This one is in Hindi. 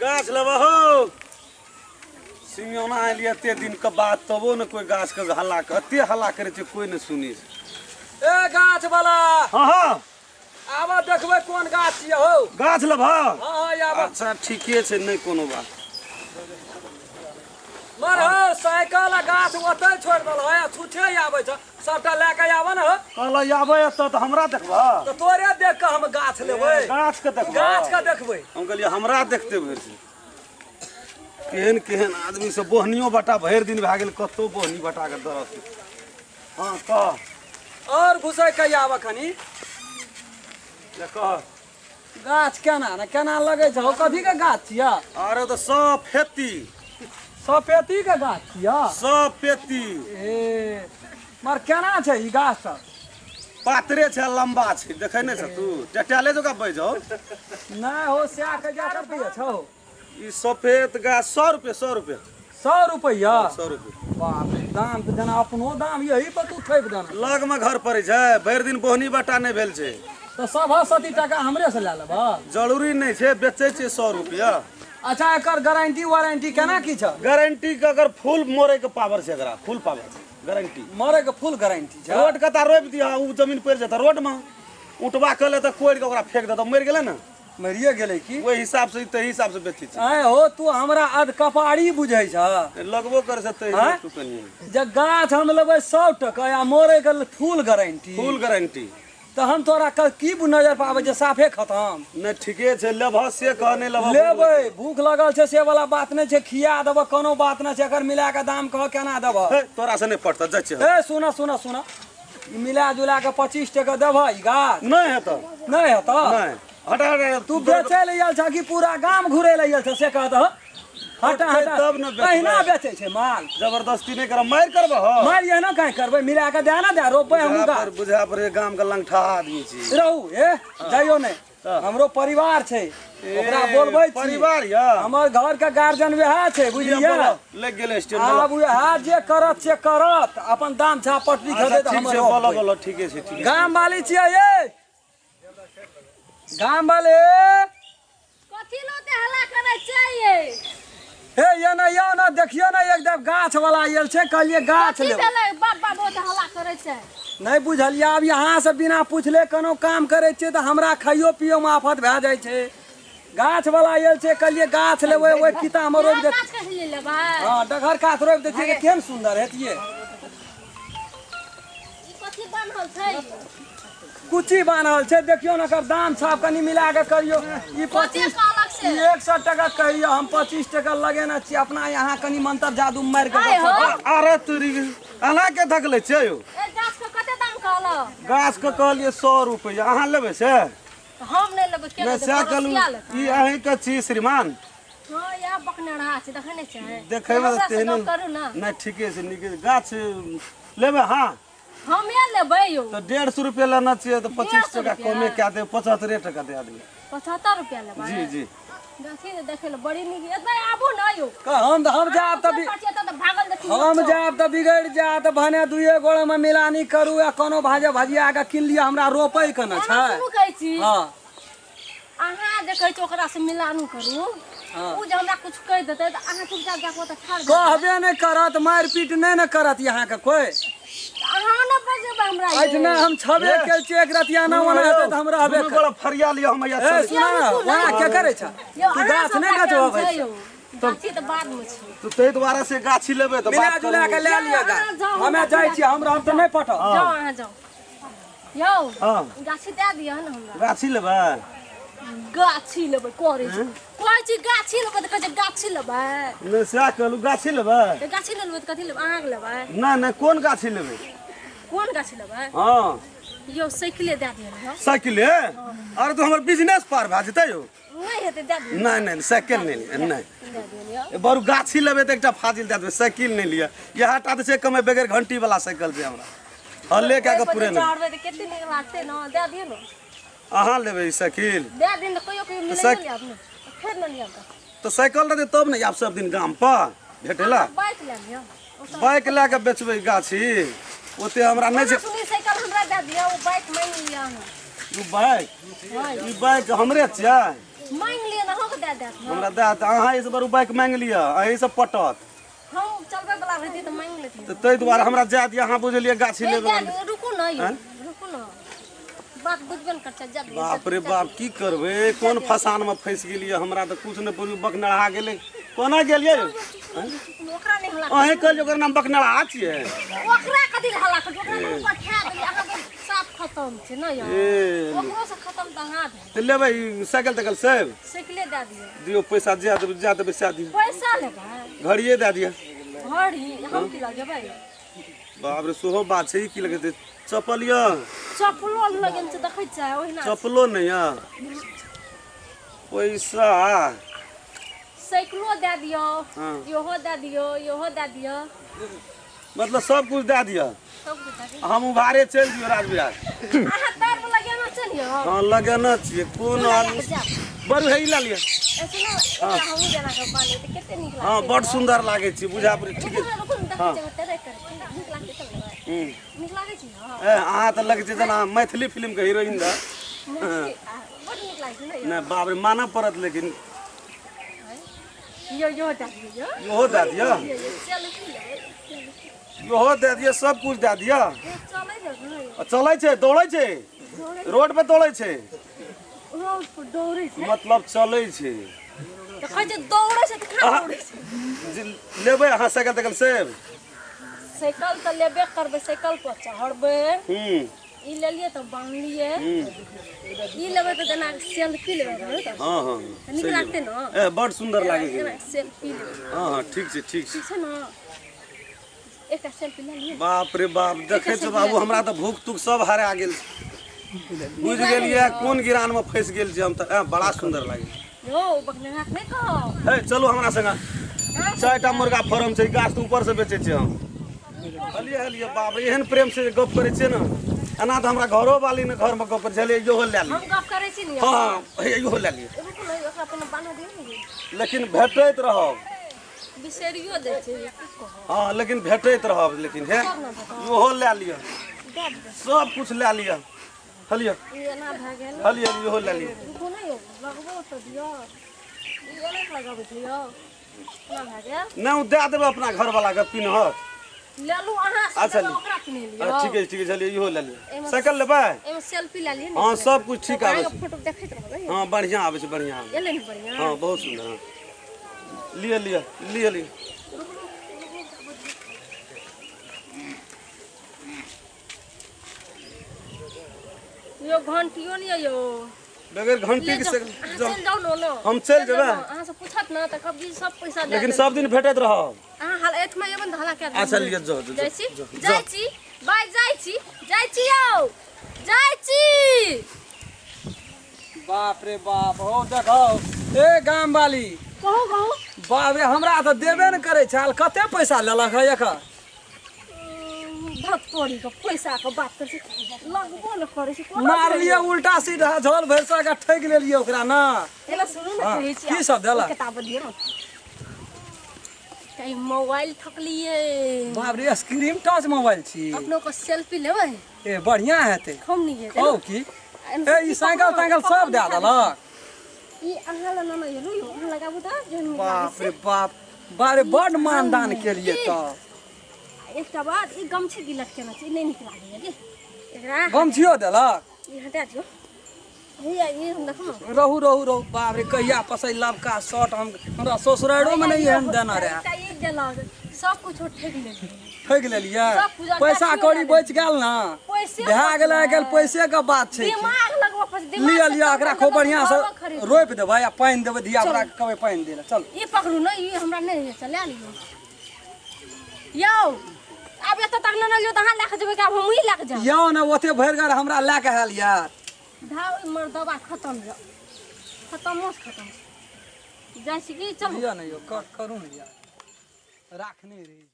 गाछ लेबा हो सिंगौना आइलिए एते दिन के बाद तबो न कोई गाछ के हल्ला एते हल्ला करे छै कोई न सुनी ए गाछ वाला हां हां आबा देखबै कोन गाछ छियै हो गाछ लेबा हां आबा अच्छा ठीके छै नै कोनो बात मर हो साइकिल आ गाछ ओतै छोड़ दल है छुछे आबै छ सबटा लेके आबा न हो कहला आबै त हमरा देखबा तो तोरे देख के हम गाछ लेबै गाछ के देखबा गाछ के देखबै हम कहलिए हमरा देखते भर से केहन केहन आदमी सब बोहनियो बटा भर दिन भए गेल कतो बोहनी बटा के दरस हां कह और घुसै के आबा खनी ले कह गाछ केना लगै छ हो कथी के गाछ छियै अरे त सफेती सपेती के गाछ छियै सफेती ए मर केना छै ई गाछ सब पातरे छै लंबा छै देखै नै छ तू टटाले जका बैजो नै हो स्या के जा रुपया छौ ई सफेद गाछ 100 रुपया 100 रुपया 100 रुपया 100 रुपया बाप रे दाम त जना अपनो दाम यही पर तू ठैक देना लग में घर पड़े छै भर दिन बोहनी बटा नै भेल छै तो 170 टका हमरे से ले लेबा जरूरी नै छै बेचै छै 100 रुपया अच्छा एकर गारंटी वारंटी केना की छ गारंटी के अगर फुल मोरे के पावर छै एकरा फुल पावर गारंटी मरे के फुल गारंटी छ रोड कता रोप दिया उ जमीन पर जेता रोड में उठवा कले त कोड़ के ओकरा फेंक देता मर गेले ना मरिए गेलै की ओहि हिसाब से तही हिसाब से बेचै छै आय हो तू हमरा अध कपाड़ी बुझै छ लगबो कर से तही तू कनी जे गाछ हम लेबै 100 टका या मोरे के फुल गारंटी फुल गारंटी त हम तोरा की नजर पाबै जे साफे खत्म नै ठीके छै लेबह से कह नै लेबह लेबै भूख लगल छै से वाला बात नै छै खिया देब कोनो बात नै छै एकर मिला के दाम कह केना देब तोरा से नै पड़त जा छै ए सुना सुना सुना ई मिला जुला के 25 टका देब ई गाछ नै हेत नै हेत नै हटा हटा तू बेचै ले आयल छ कि पूरा गाम घुरे ले आयल छ से कह त हटा हटा तब न पहिना बेचै छै माल जबरदस्ती नै कर मार करबह मारिए न काहे करबै मिला के दे ना दे रोपै हम गाछ बुझा पर गाम के लंगठा आदमी छी रहू ए जाइयो नै हमरो परिवार छै ओकरा बोलबै परिवार या हमर घर के गार्जियन वएह छै बुझलियै लग गेल स्टेशन आब वएह जे करत से करत अपन दाम छा पटरी खदे त हमर बोलो बोलो ठीके छै ठीक गाम वाली छियै ये गाम वाले कथी लोते हल्ला करे चाहिए हे ये ना देखियो ना एकदम गाछ वाला आयल छै कहलिए गाछ ले बाप बाप बहुत हल्ला करे छै नहीं बुझलिए अब यहाँ से बिना पूछले कोनो काम करे छै त हमरा खाइयो पियो में आफत भए जाय छै गाछ वाला आयल छै कहलिए गाछ लेबै ओइ किता में रोप दे गाछ कथी ले लेबै हां डगर काट रोप दे छै केहन सुंदर हेतिए ई कथी बनल छै कुची बान्हल छै देखियो न एकर दाम छाप कनी मिला के करियो ई 25 अलग से 100 टका कहियो हम 25 टका लगेना छी अपना यहाँ कनी मंत्र जादू मार के अरे तोरी अना के धकले छै यो ए गाछ के कते दाम कहल गाछ के कहलिए 100 रुपया अहाँ लेबै से हम नै लेबै के नै से कहलू ई अहीं के छी श्रीमान हां या बकनेड़ा छै देखै नै छै देखै में तेहन करू ना नै ठीके छै नीके गाछ लेबै हां हम ये लेबै यो तो 150 रुपया लेना चाहिए तो 25 टका कमे क्या दे 75 टका दे आदमी 75 रुपया लेबै जी जी गाछी देखे ले बड़ी नीक एतै आबू न यो हम जाब त भागल देखी हम जाब त बिगड़ जात भने दुइए गोड़ में मिलानी करू या कोनो भाजे भजिया के किन लिया हमरा रोपै के न छै सुनु कहै छी हां अहाँ देखै छी ओकरा से मिलानु करू उ जे हमरा कुछ कह देतै त अहाँ चुपचाप जाके ओतऽ ठाड़ कहबे नै करत मार पीट नै न करत यहाँ के कोई अहाँ न बजेबै हमरा आइना हम छबे के छी एक रतिया न ओना हेतै त हम रहबे कर बड़ा फरिया लियो हम या ए सुना वहां के करे छ तू गाछ नै गछबै गाछी त बाद में छै तो तै द्वारा से गाछी लेबै त मिला बात जुला के ले लिया गाछ हमे जाय छी हम त नै पटो जाओ अहाँ जाओ यौ हां गाछी दे दिय न हमरा गाछी लेबै गाछी लेबै करे छै कहै छी गाछी लेबै त कहै छै गाछी लेबै नै से कहलू गाछी लेबै त गाछी लेबै त कथी लेबै अहाँ के लेबै नै नै कोन गाछी लेबै कोन गाछी लेबै हां यो साइकिले दे दिय न साइकिल अरे तो हमर बिजनेस पार भए जेतै यो नै हेतै दे दिय नै नै साइकिल नै नै दे दिय बरु गाछी लेबै त एकटा फाजिल दे देबै साइकिल नै लिया ये हटा दे छै कमे बगैर घंटी वाला साइकिल छै हमरा हल्ले के पूरे नै चढ़बै त कते नीक लागतै न दे दिय न अहाँ लेबै साइकिल दे दिन त कहियो कहियो मिलै नै आपने फेर न लिया तो साइकिल रहतै तब ने आब सब दिन गाम पर भेटेला बाइक ले लिया बाइक लए के बेचबै गाछी ओते हमरा नै छै सुनी साइकिल हमरा दे दिया वो बाइक मांग लिया उ बाइक ई बाइक हमरे छियै मांग लिया ना हो के दे दे हमरा दे अहाँ इस बार बाइक मांग लिया अहीं सब पटत हम चलबे वाला रहती तो मांग लेती तो ताहि दुआरे हमरा जाय दिया अहाँ बुझलियै गाछी ए, लेबै दे, रुकू ना ये, रुकू ना बात बुझबे न करछा जब बाप रे बाप की करबै कोन फसान में फंस गेलियै हमरा तऽ कुछ नहि पूरी बकनड़ा गेलै कोना गेलियै ओकरा नहीं हला अहीं कहलियै ओकर नाम बकनड़ा छियै ओकरा कथि हला कर ओकरा मुंह पर खा देली अहाँ तो साफ खत्म छै ना यार ए ओकरो से खत्म दहा दे तऽ लेबै साइकिल तकल सब साइकिले दे दियो दियौ पैसा जा देबै सएह दियौ पैसा लेबा घड़िए दए दिअ घड़ी हम की लगेबै बाप रे सेहो बात छै ई की लगेतै चप्पल यऽ चप्पलो लगन से देखै छै ओहिना चप्पलो नहि यऽ पैसा साइकिलो दे दियो हाँ। योहो दे दियो योहो दे दियो मतलब सब कुछ दए दिअ सब कुछ दे दियो हम उभारे चलि दियौ राजबिहार अहाँ पैर में लगेना चलियो हाँ लगेना छियै कोन आदमी बड़ू है ई लए लिअ ऐसे ना एकरा हमहू देना के पानी त कते नीक लागै हाँ बड़ सुन्दर लागै छै बुझा पड़ै ठीक रुकू ना देखै हाँ। छै तेरे कर नीक लागै चल लेबै नीक लागै छै हां ए अहाँ तऽ लगै छै जेना मैथिली फिल्मके हीरोइन द बड़ नीक लागै छै नहि बाप रे मानऽ पड़त लेकिन यो दे दियो इहो दए दिअ यो चल की लेबै इहो दए दिअ सब कुछ दए दिअ चलै दे चलै छै दौड़ै छै रोड पे दौड़ै छै रोड पर दौड़ै छै मतलब चलै छै त कहै छै दौड़ै छै त कहाँ दौड़ै छै जे लेबै अहाँ साइकिल तकल सेब साइकिल त लेबे करबै साइकिल पर चढ़बै हूँ ई ले लिए त बांधलिए ई लेबै त जेना सेल्फी लेबै त हाँ हाँ नीक लागतै न ए बड़ सुन्दर लागै छै एना सेल्फी लेबै हाँ हाँ ठीक छै ठीक छै न एकटा सेल्फी ले लिए बाप रे बाप देखै छौ बाबू हमरा तऽ भूख तूख सब हरा गेल बुझि गेलियै कोन गिरान में फंसि गेल छी हम तऽ बड़ा सुन्दर लागै यो बकने हाथ नहीं कहो हे चलू हमरा संगे 4टा मुर्गा फार्म छै गाछ तऽ ऊपर से बेचै छियै हम हलिए हलिए बाप एहन प्रेम से गप करै छियै ने एना तऽ हमरा घरो वाली ने घर में गप करै छलिए इहो लए ली हम गप करै छी नि हाँ हे इहो लए ली रुकू न ओकरा अपन बान्ह दियौ लेकिन भेटैत रहब बिसरियो दै छै की कहब हाँ लेकिन भेटैत रहब लेकिन हे इहो लए लिअ दे दे सब कुछ लए लिअ हलिए ई एना भए गेल हलिए इहो लए लिअ रुकू न यो लगबो त दियो ई एना लगाबै छै यो एना भए गेल नहीं दए देबै अपना घर वाला के पिन्हत ले लू अहाँ अच्छा, से ओकरा किने लियो ठीक है चलिए इहो लए लिअ साइकिल लेबै एमे सेल्फी ले लिए हाँ सब कुछ ठीक आबै छै फोटो देखैत रहबै हाँ बढ़िया आबै छै बढ़िया आबै छै। एले नि बढ़िया हाँ बहुत सुंदर हाँ लिअ लिअ लिअ लिअ यो घंटियो नहीं यो बगैर घंटी के से अहाँ चल जाओ लो हम चल जेबै अहाँ से पूछत ना त कब जी सब पैसा दे लेकिन सब दिन भेटैत रहब अहाँ हाल एठ में एबन हला के अच्छा लिअ जाउ जाइ छी बाय जाइ छी यौ जाइ छी बाप रे बाप हो देखो ए गाम वाली कहू बाप रे हमरा तो देबे न करे छाल कते पैसा लेलक है एकर भक्तोरी के पैसा के बात कर छी लगबो न करे छी मार लिए उल्टा सीधा झोल भैरसा के ठग लेलिए ओकरा ना एला सुनु न हाँ, कहै छी की सब देलक? किताब दियो न कहीं मोबाइल ठकलिए बाप रे स्क्रीन टच मोबाइल छी अपनों को सेल्फी लेबै ए बढ़िया हेतै हम नहीं है हो की ए ई साइकिल सब दे देलक ई अहाँ ला न हेलो यो अहाँ लगाबू त जन बाप रे बाप बड़ मानदान केलिए त एकटा बात ई गमछी गिलट केना छै नहीं निक लागैया गे एकरा गमछियो देलक ई हटा दियो भैया ये हम देखो न रहू बाप रे कहिया पसै लबका शॉट हमरा ससुराइरो में नहीं एहन देना रहे एकटा ई देलक सब कुछ ठग लेलिए ठग लेलिए सब पूजा पैसा गाछियो कौड़ी लए बच गेल ना पैसे भए गेल आइ काल्हि पैसे के बात छै दिमाग लगवा पर दिमाग लिअ लिअ एकरा खूब बढ़िया से रोपि देबै आ पानि देबै धिया पुता के कहबै पानि दे ले चल ई पकड़ू न ई हमरा नहीं है चला लियो यौ अब एत तक न लियो त अहाँ लेके जेबै कि अब हम ही लेके जाब यौ ने ओते भरि घर हमरा लए के आयल यार धाव मर दवा खत्म हो खत्म जाइ छी कि चल लिअ ने यौ करू ने यार राखने रही